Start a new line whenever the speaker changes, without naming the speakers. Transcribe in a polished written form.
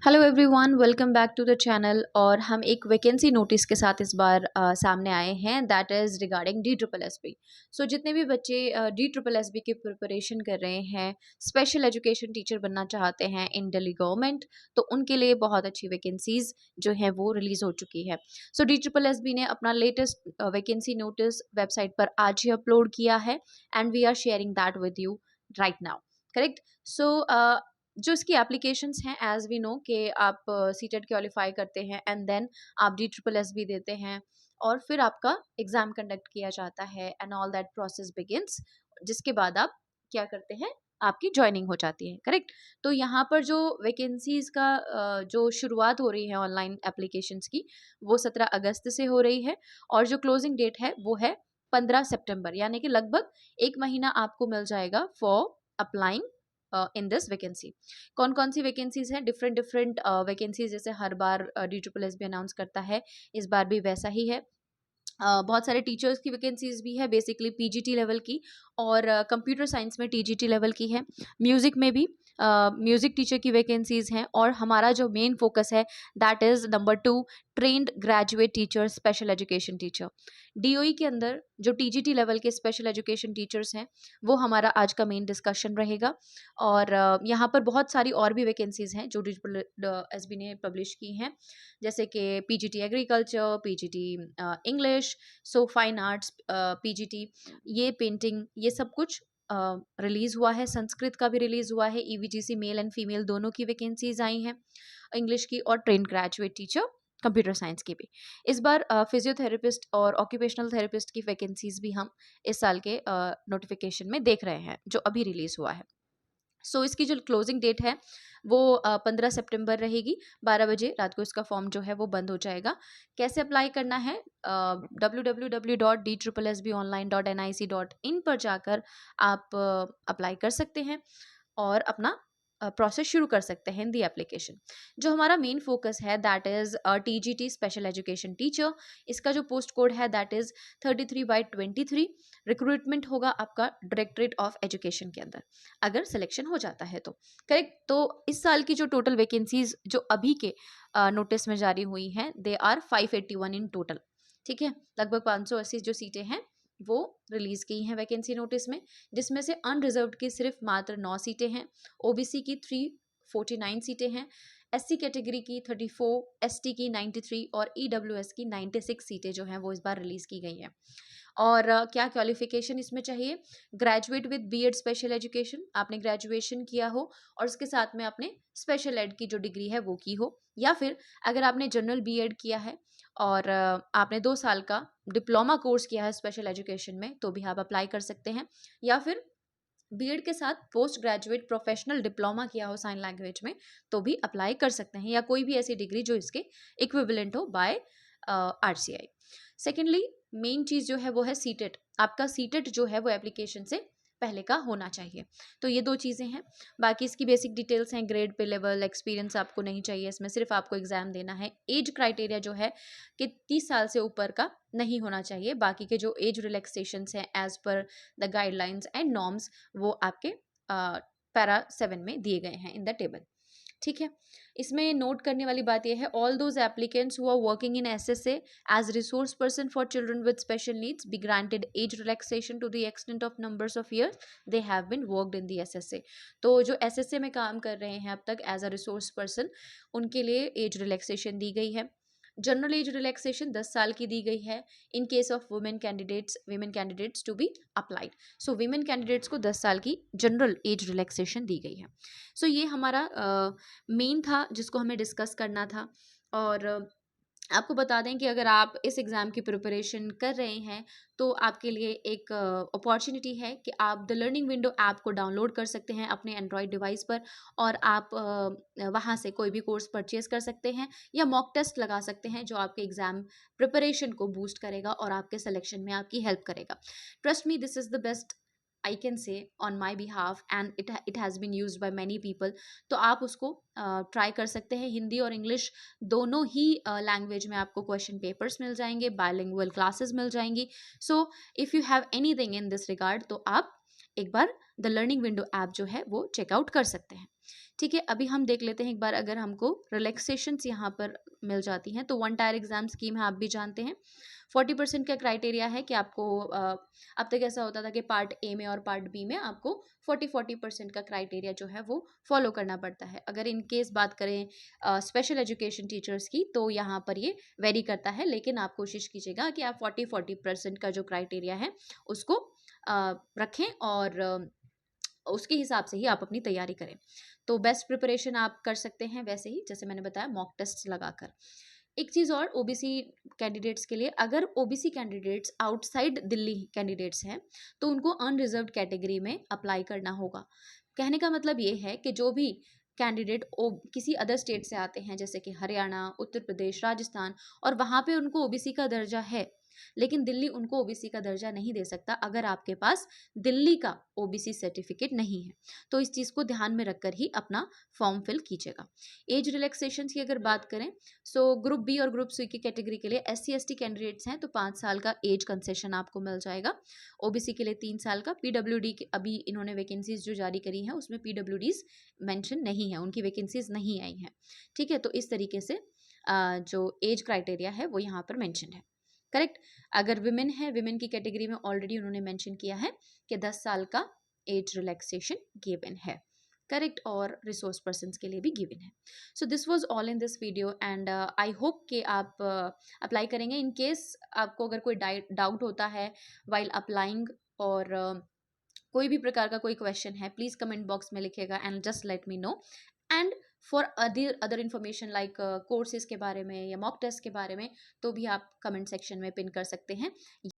Hello everyone, welcome back to the channel. और हम एक वैकेंसी नोटिस के साथ इस बार सामने आए हैं, that is regarding D triple S B. So जितने भी बच्चे डी ट्रिपल एस बी की प्रिपरेशन कर रहे हैं, स्पेशल एजुकेशन टीचर बनना चाहते हैं इन दिल्ली गवर्नमेंट, तो उनके लिए बहुत अच्छी वैकेंसीज जो हैं वो रिलीज़ हो चुकी है। सो डी ट्रिपल एस बी ने अपना लेटेस्ट वैकेंसी नोटिस वेबसाइट पर आज ही अपलोड किया है and we are sharing that with you right now. Correct. So जो इसकी एप्लीकेशंस हैं, एज वी नो कि आप सीटेट क्वालिफाई करते हैं एंड देन आप डी ट्रिपल एस बी देते हैं और फिर आपका एग्ज़ाम कंडक्ट किया जाता है and all that process begins, जिसके बाद आप क्या करते हैं, आपकी ज्वाइनिंग हो जाती है। करेक्ट। तो यहाँ पर जो वैकेंसीज का जो शुरुआत हो रही है ऑनलाइन एप्लीकेशंस की, वो 17 अगस्त से हो रही है और जो क्लोजिंग डेट है वो है 15 सितंबर, यानी कि लगभग एक महीना आपको मिल जाएगा for applying in this vacancy. कौन कौन सी वैकेंसीज हैं? डिफरेंट डिफरेंट वैकेंसीज, जैसे हर बार डी ट्रिपल एस भी अनाउंस करता है, इस बार भी वैसा ही है। बहुत सारे टीचर्स की वैकेंसीज भी है, बेसिकली पीजीटी लेवल की, और कंप्यूटर साइंस में टीजीटी लेवल की है। म्यूज़िक में भी म्यूज़िक टीचर की वैकेंसीज हैं और हमारा जो मेन फोकस है that is number 2, trained graduate teacher, special education teacher. DOE के अंदर जो टीजीटी लेवल के स्पेशल एजुकेशन टीचर्स हैं, वो हमारा आज का मेन डिस्कशन रहेगा। और यहाँ पर बहुत सारी और भी वैकेंसीज हैं जो एस बी ने पब्लिश की हैं, जैसे कि PGT agriculture, PGT English, so fine arts, PGT, ये पेंटिंग, ये सब कुछ रिलीज़ हुआ है। संस्कृत का भी रिलीज़ हुआ है, ईवीजीसी मेल एंड फीमेल दोनों की वैकेंसीज आई हैं, इंग्लिश की और train graduate teacher computer science की भी। इस बार फिजियोथेरेपिस्ट और ऑक्यूपेशनल थेरेपिस्ट की वैकेंसीज भी हम इस साल के नोटिफिकेशन में देख रहे हैं, जो अभी रिलीज़ हुआ है। सो इसकी जो क्लोजिंग डेट है वो 15 सितंबर रहेगी। 12 बजे रात को इसका फॉर्म जो है वो बंद हो जाएगा। कैसे अप्लाई करना है? www.dssbonline.nic.in पर जाकर आप अप्लाई कर सकते हैं और अपना प्रोसेस शुरू कर सकते हैं इन दी एप्लीकेशन। जो हमारा मेन फोकस है that is TGT special education teacher. इसका जो पोस्ट कोड है दैट इज़ 33/23। रिक्रूटमेंट होगा आपका डायरेक्टरेट ऑफ एजुकेशन के अंदर, अगर सिलेक्शन हो जाता है तो। करेक्ट। तो इस साल की जो टोटल वैकेंसीज जो अभी के नोटिस में जारी हुई हैं, दे आर 581 इन टोटल। ठीक है, लगभग 580 जो सीटें हैं वो रिलीज की हैं वैकेंसी नोटिस में, जिसमें से अनरिजर्व्ड की सिर्फ मात्र 9 सीटें हैं, ओबीसी की 349 सीटें हैं, एससी कैटेगरी की 34, एसटी की 93 और ईडब्ल्यूएस की 96 सीटें जो हैं वो इस बार रिलीज की गई हैं। और क्या क्वालिफिकेशन इसमें चाहिए? Graduate with B Ed special education, आपने ग्रेजुएशन किया हो और उसके साथ में आपने स्पेशल एड की जो डिग्री है वो की हो, या फिर अगर आपने जनरल बीएड किया है और आपने 2 साल का डिप्लोमा कोर्स किया है स्पेशल एजुकेशन में, तो भी आप अप्लाई कर सकते हैं। या फिर बीएड के साथ पोस्ट ग्रेजुएट प्रोफेशनल डिप्लोमा किया हो साइन लैंग्वेज में, तो भी अप्लाई कर सकते हैं, या कोई भी ऐसी डिग्री जो इसके इक्विवेलेंट हो बाय आरसीआई। सेकेंडली, मेन चीज़ जो है वो है सीटेट। आपका सीटेट जो है वो एप्लीकेशन से पहले का होना चाहिए। तो ये 2 चीज़ें हैं। बाकी इसकी बेसिक डिटेल्स हैं, ग्रेड पे लेवल, एक्सपीरियंस आपको नहीं चाहिए इसमें, सिर्फ आपको एग्जाम देना है। एज क्राइटेरिया जो है कि 30 साल से ऊपर का नहीं होना चाहिए। बाकी के जो एज रिलैक्सेशंस हैं as per the guidelines and norms, वो आपके पैरा 7 में दिए गए हैं इन द टेबल। ठीक है। इसमें नोट करने वाली बात यह है, all those applicants who are working in SSA as resource person for children with special needs be granted age relaxation to the extent of numbers of years they have been worked in the SSA. तो जो SSA में काम कर रहे हैं अब तक as a resource person, उनके लिए एज रिलैक्सेशन दी गई है। जनरल एज रिलैक्सेशन 10 साल की दी गई है in case of women candidates to be applied. So women candidates को 10 साल की जनरल एज रिलैक्सेशन दी गई है। सो ये हमारा मेन था जिसको हमें डिस्कस करना था। और आपको बता दें कि अगर आप इस एग्ज़ाम की प्रिपरेशन कर रहे हैं, तो आपके लिए एक अपॉर्चुनिटी है कि आप द लर्निंग विंडो ऐप को डाउनलोड कर सकते हैं अपने एंड्रॉयड डिवाइस पर, और आप वहाँ से कोई भी कोर्स परचेज कर सकते हैं या मॉक टेस्ट लगा सकते हैं, जो आपके एग्ज़ाम प्रिपरेशन को बूस्ट करेगा और आपके सिलेक्शन में आपकी हेल्प करेगा। Trust me, this is the best I can say on my behalf and it has been use by many people. तो आप उसको ट्राई कर सकते हैं। हिंदी और इंग्लिश दोनों ही लैंग्वेज में आपको क्वेश्चन पेपर्स मिल जाएंगे, बायलिंगुअल क्लासेस मिल जाएंगी। So if you have anything in this regard, तो आप एक बार द लर्निंग विंडो ऐप जो है वो चेकआउट कर सकते हैं। ठीक है, अभी हम देख लेते हैं एक बार, अगर हमको रिलैक्सेशंस यहाँ पर मिल जाती हैं तो वन टायर एग्जाम स्कीम है, आप भी जानते हैं। 40% का क्राइटेरिया है कि आपको अब तक ऐसा होता था कि पार्ट ए में और पार्ट बी में आपको 40% का क्राइटेरिया जो है वो फॉलो करना पड़ता है। अगर इन केस बात करें स्पेशल एजुकेशन टीचर्स की, तो यहाँ पर ये वेरी करता है, लेकिन आप कोशिश कीजिएगा कि आप 40% का जो क्राइटेरिया है उसको रखें, और उसके हिसाब से ही आप अपनी तैयारी करें। तो बेस्ट प्रिपरेशन आप कर सकते हैं वैसे ही, जैसे मैंने बताया, मॉक टेस्ट लगाकर। एक चीज़ और, ओबीसी कैंडिडेट्स के लिए, अगर OBC candidates outside Delhi candidates हैं तो उनको अनरिजर्व्ड कैटेगरी में अप्लाई करना होगा। कहने का मतलब ये है कि जो भी कैंडिडेट किसी अदर स्टेट से आते हैं, जैसे कि हरियाणा, उत्तर प्रदेश, राजस्थान, और वहाँ पे उनको ओबीसी का दर्जा है, लेकिन दिल्ली उनको ओबीसी का दर्जा नहीं दे सकता अगर आपके पास दिल्ली का ओबीसी सर्टिफिकेट नहीं है। तो इस चीज़ को ध्यान में रखकर ही अपना फॉर्म फिल कीजिएगा। एज रिलैक्सेशन की अगर बात करें, सो ग्रुप बी और ग्रुप सी की कैटेगरी के लिए SC ST कैंडिडेट्स हैं तो 5 साल का एज कंसेशन आपको मिल जाएगा। ओबीसी के लिए 3 साल का। पीडब्ल्यूडी के अभी इन्होंने वैकेंसीज जो जारी करी हैं उसमें पीडब्ल्यूडीज मेंशन नहीं है, उनकी वैकेंसीज नहीं आई हैं। ठीक है, तो इस तरीके से जो एज क्राइटेरिया है वो यहाँ पर मेंशन है। करेक्ट। अगर विमेन है, विमेन की कैटेगरी में ऑलरेडी उन्होंने मेंशन किया है कि 10 साल का एज रिलैक्सेशन गिवन है। करेक्ट। और रिसोर्स पर्सन्स के लिए भी गिवन है। So this was all in this video, and I hope कि आप अप्लाई करेंगे। इन केस आपको अगर कोई डाउट होता है वाइल अप्लाइंग, और कोई भी प्रकार का कोई क्वेश्चन है, प्लीज़ कमेंट बॉक्स में लिखेगा and just let me know. And for other information like courses के बारे में या मॉक टेस्ट के बारे में, तो भी आप कमेंट सेक्शन में पिन कर सकते हैं।